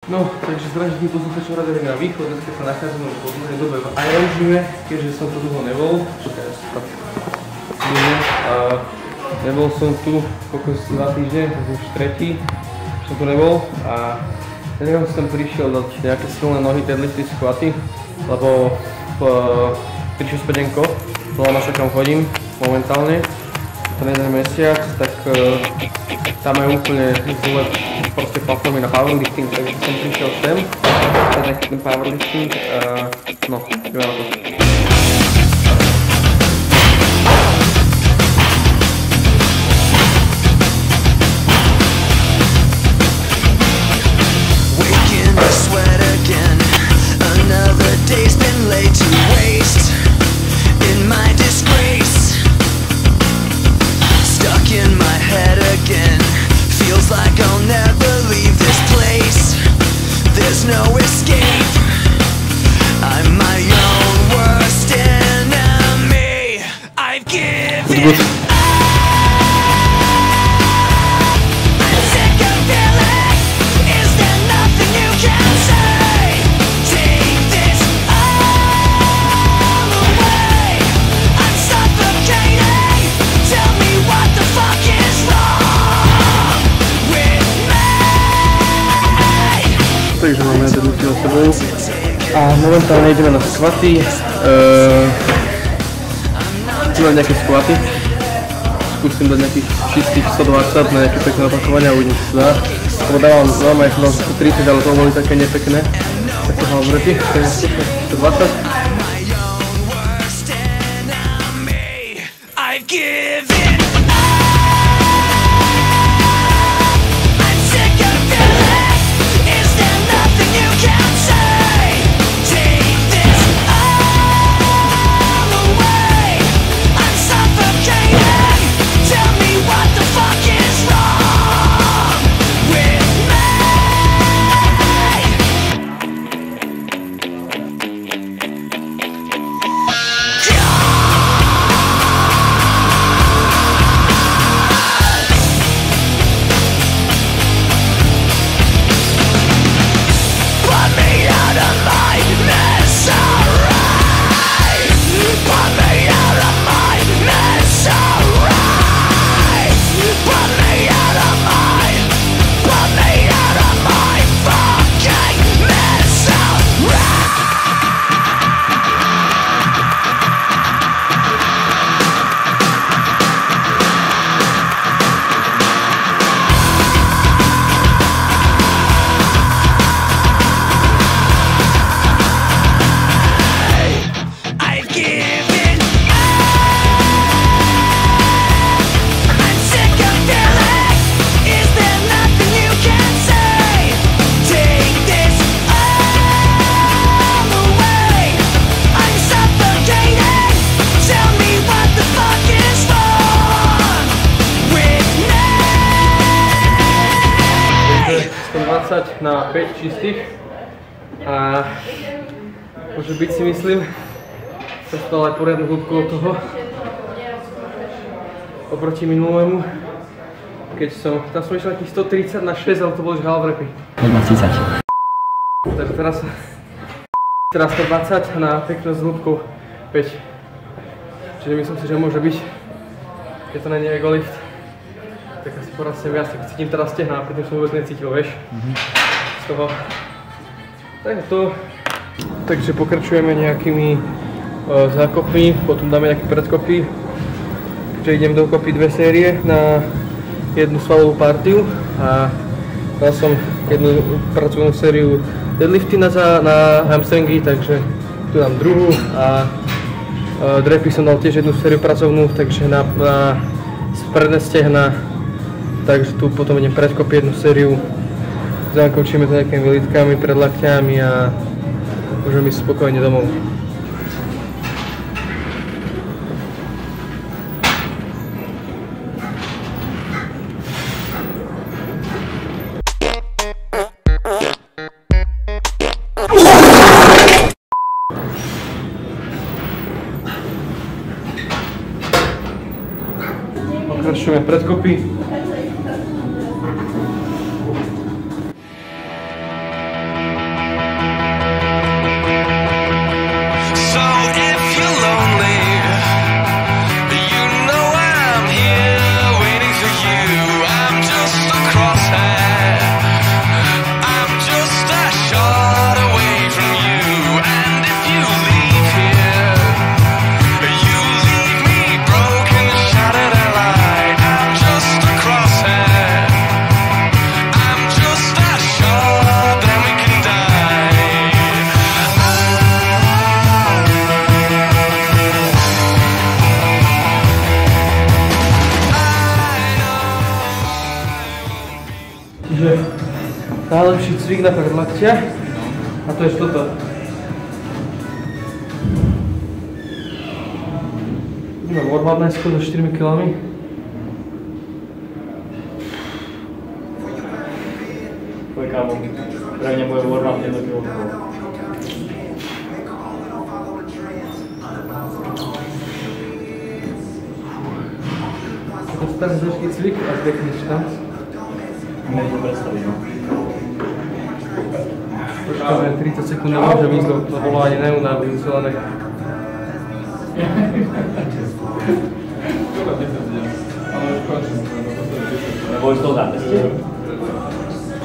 No, takže zdražitý posluchačov Rádia na východ, dneska sa nachádzame po dlhej dobe v Aerožime, keďže som tu dlho nebol. Nebol som tu pokos 2 týždne, takže už tretí, som tu nebol a neviem, som prišiel dať nejaké silné nohy, deadlifty, squaty, lebo prišiel Spedenko, na čo kam chodím momentálne, ten jeden mesiac, tak tam je úplne zle proste platformy na powerlifting, takže som prišiel sem, teda ten powerlifting, no, ideme na to. Good. Takže máme deadlifty za sebou a momentálne ideme na squaty. Mám nejaké squaty. Skúsim dať nejakých čistých 120 na nejaké pekné opakovania a uvidím, čo sa dá. Lebo dávam aj 130, ale to boli také nepekné. Také halbrety, takže 120. Na 5 čistých a môže byť, si myslím, som dal aj poriadnu hĺbku od toho oproti minulému, keď som, tam som išiel nejakých 130 na 6, ale to boli half repy. 30. Takže teraz 120 na peknú s hĺbkou 5. Čiže myslím si, že môže byť, keď to nie je ego lift, tak asi porastiem viac, tak cítim teraz stehná, predtým som vôbec necítil, vieš. Z toho. Takže pokračujeme nejakými zákopmi, potom dáme nejaké predkopy. Takže idem dokopy 2 série na jednu svalovú partiu a dal som jednu pracovnú sériu deadlifty na hamstringy, takže tu dám druhú a drepy som dal tiež jednu sériu pracovnú, takže na predné stehna. Takže tu potom idem predkopy jednu sériu, zakončíme to nejakými lítkami pred lakťami a môžeme ísť spokojne domov. Pokračujeme predkopy. cvik na predlaktia. A to je toto. No, warm-up najskôr so 4 kilami. Tvoj kámo, pre mňa bude warm-up 1 kg. Dostaneš dešký cvik a zvekneš tam. Neviem to predstaviť, no. Počkáme 30 sekúnd, nemôžem ísť, to bolo ani neunávne, usilené. Neboj z toho zápestie?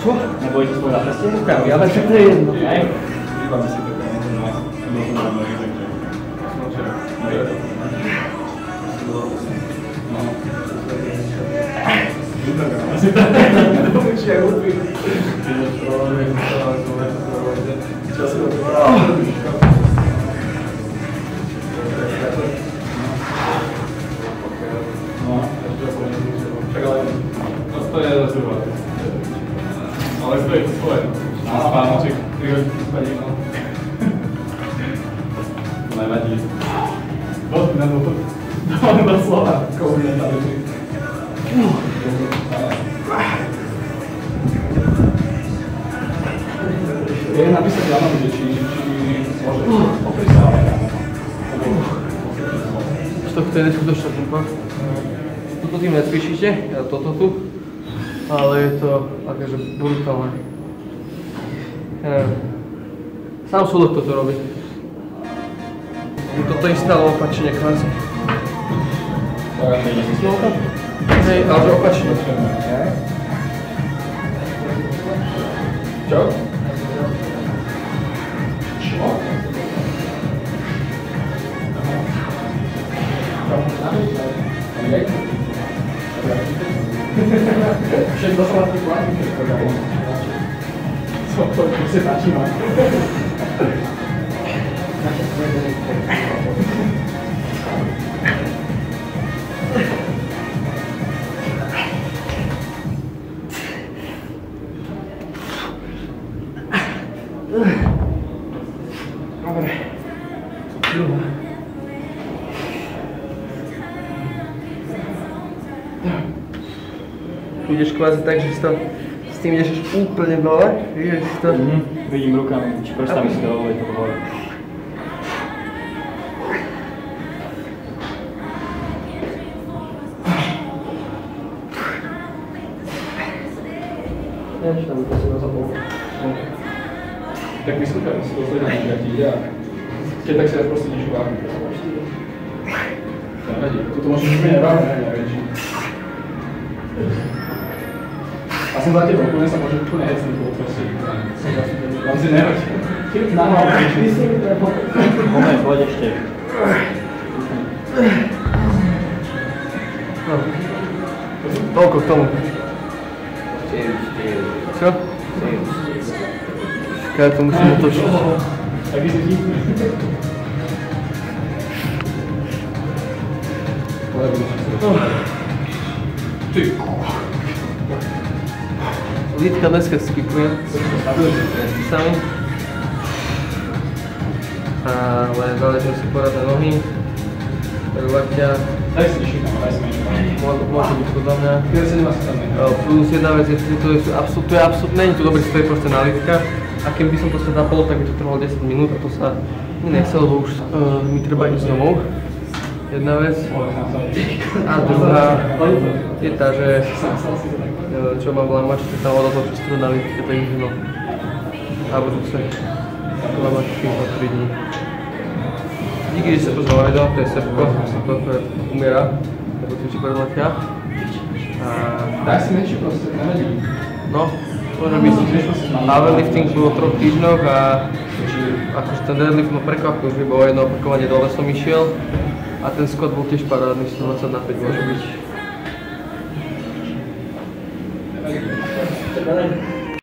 Čo? Neboj z toho zápestie? Kámi, ale však to je jedno. Hej. To je zhruba. Ale to je svoje. A spánoček 3 hodiny spadí. To nevadí. Dávam do slova. Koľko na večer. Je napísať ráno, že či môže opäť sa To je neskutočná pumpa. Toto tým necvičíte, toto tu, ale je to akože brutálne. Sám Sulek toto robí. Toto isté, ale opačne kvázi. Hej, ale opačne. Čo? Čo? Všetko sa na tých platí, to si začína. Dobre. Druhá. Ideš kvázi tak, že s tým ideš úplne dole, vidíš to? Vidím rukami, či prstami si to hovorí to hore. Než tam to si rozhodol. Tak vyskúšam si dosledný, jak ti ide a keď tak si dáš proste niečo vážne. Nevadí, toto môžeš úplne vážne, neviem. A som za tebou, úplne sa môže úplne hecnúť po prostredí. Vám si nevadí. Na hlavu, Moment, poď ešte. No. Toľko k tomu. Čo? Ja to musím otočiť. Taký si vtipný. Ty. Lítka dneska skipuje. Sami. Ale záležím si poradné nohy. Lakťa. Daj si nižší tam, daj si menšie. Môže byť podľa mňa. Plus jedna vec je, že to je absolútne, nie je to dobrý stroj proste na lítka. A keby som to sa zapol, tak by to trvalo 10 minút a to sa mi nechcelo, lebo už mi treba ísť domov. Jedna vec. A druhá je tá, že čo mám lámať, že tam voda to stroj na lítka, takže no. A budúce lámať 3 dní. Díky, že ste pozvali video, to je Sepko, som to umiera, nebo cvičí predlatia. Daj si menšie proste, nevadí. No, môže byť. Powerlifting bolo v 3 týždňoch a akože ten deadlift ma prekvapil, že bolo jedno opakovanie dole som išiel a ten squat bol tiež parádny, 120 na 5 môže byť.